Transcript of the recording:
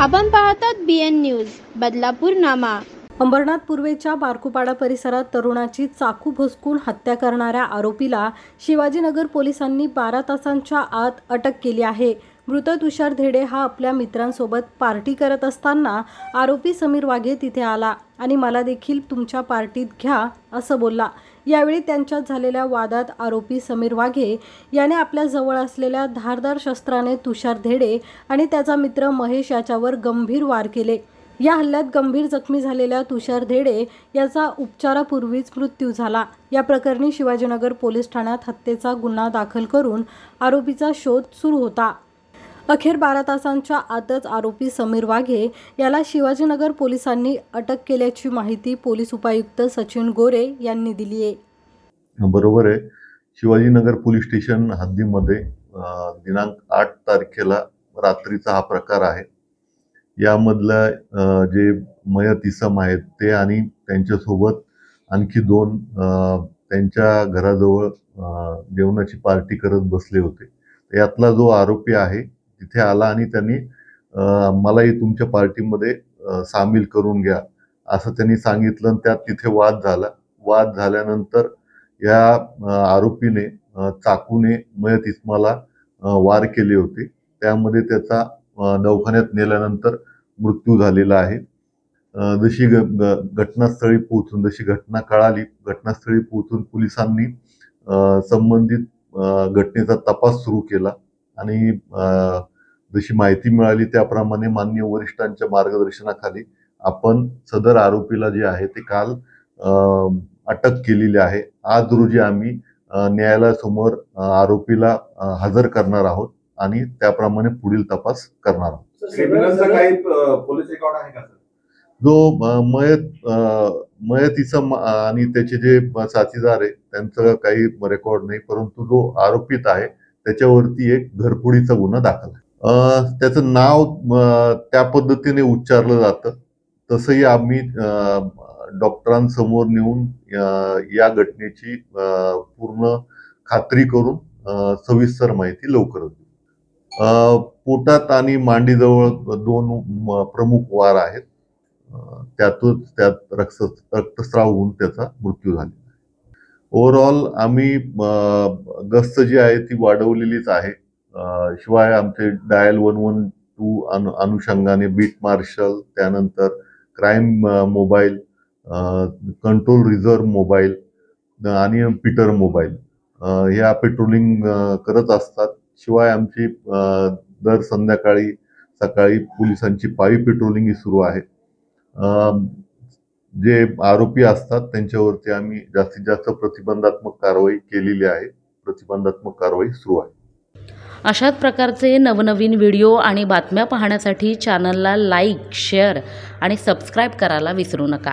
आपण पाहतात BN news Badlapur नामा। अंबरनाथ पूर्वेच्या बारकुपाडा परिसरात तरुणाची चाकू भोसकून हत्या करणाऱ्या आरोपीला शिवाजीनगर पोलिसांनी 12 तासांच्या आत अटक केली आहे। मृत तुषार धेडे हा आपल्या मित्रांसोबत पार्टी करत असताना आरोपी समीर वाघे तिथे आला आणि मला देखील तुमच्या पार्टीत घ्या असं बोलला। यावेळी त्यांच्यात झालेल्या वादात आरोपी समीर वाघे याने आपल्या जवळ असलेल्या धारदार शस्त्राने तुषार धेडे आणि त्याचा मित्र महेश याच्यावर गंभीर वार केले। या हल्ल्यात गंभीर जखमी झालेल्या तुषार धेडे याचा उपचारापूर्वीच मृत्यू झाला। या प्रकरणी शिवाजीनगर पोलीस ठाण्यात हत्येचा गुन्हा दाखल करून आरोपीचा शोध सुरू होता। अखेर 12 तासांच्या आतच आरोपी समीर वाघे याला शिवाजीनगर पोलिसांनी अटक केल्याची माहिती पोलीस उपायुक्त सचिन गोरे यांनी दिली आहे। बरोबर आहे। शिवाजीनगर पोलीस स्टेशन हद्दीमध्ये दिनांक 8 तारखेला रात्रीचा हा प्रकार आहे। यामधला जे मयत इसम आहेत ते आणि त्यांच्यासोबत आणखी 2 त्यांच्या घराजवळ जेवणाची पार्टी करत बसले होते। यातला जो आरोपी आहे तिथे आला आणि त्यांनी मलाही तुमच्या पार्टीमध्ये सामील करून घ्या असं त्यांनी सांगितलं आणि त्यात तिथे वाद झाला। वाद झाल्यानंतर या आरोपीने चाकूने मयत इसमाला वार केले होते। त्यामध्ये त्याचा दवाखान्यात नेल्यानंतर मृत्यू झालेला आहे। जशी घटनास्थळी पोहोचून जशी घटना कळाली घटनास्थळी पोहोचून पोलिसांनी संबंधित घटनेचा तपास सुरू केला आणि जशी माहिती मिळाली त्याप्रमाणे माननीय वरिष्ठांच्या मार्गदर्शनाखाली आपण सदर आरोपीला जे आहे ते काल अटक केलेली आहे। आज रोजी आम्ही न्यायालयासमोर आरोपीला हजर करणार आहोत आणि त्याप्रमाणे पुढील तपास करणार आहोत। काही पोलीस रेकॉर्ड आहे का सर? जो मयत इसम आणि त्याचे जे साथीदार आहे त्यांचं काही रेकॉर्ड नाही, परंतु जो आरोपित आहे त्याच्यावरती एक घरफोडीचा गुन्हा दाखल आहे। त्याचं नाव त्या पद्धतीने उच्चारलं जातं। तसंही आम्ही डॉक्टरांसमोर नेऊन या घटनेची पूर्ण खात्री करून सविस्तर माहिती लवकरच देऊ। पोटात आणि मांडीजवळ 2 प्रमुख वार आहेत। त्यात रक्तस्राव होऊन त्याचा मृत्यू झालेला आहे। ओव्हरऑल आम्ही गस्त जी आहे ती वाढवलेलीच आहे। शिवाय आमचे डायल 112 अनुषंगाने बीट मार्शल, त्यानंतर crime mobile, control reserve mobile आणि पीटर मोबाईल ह्या पेट्रोलिंग करत असतात। शिवाय आमची दर संध्याकाळी सकाळी पोलिसांची पायी पेट्रोलिंग ही सुरू आहे। जे आरोपी असतात त्यांच्यावरती आम्ही जास्तीत जास्त प्रतिबंधात्मक कारवाई केलेली आहे। प्रतिबंधात्मक कारवाई सुरू आहे। अशाच प्रकारचे नवनवीन व्हिडिओ आणि बातम्या पाहण्यासाठी चॅनलला लाईक, शेअर आणि सबस्क्राईब करायला विसरू नका।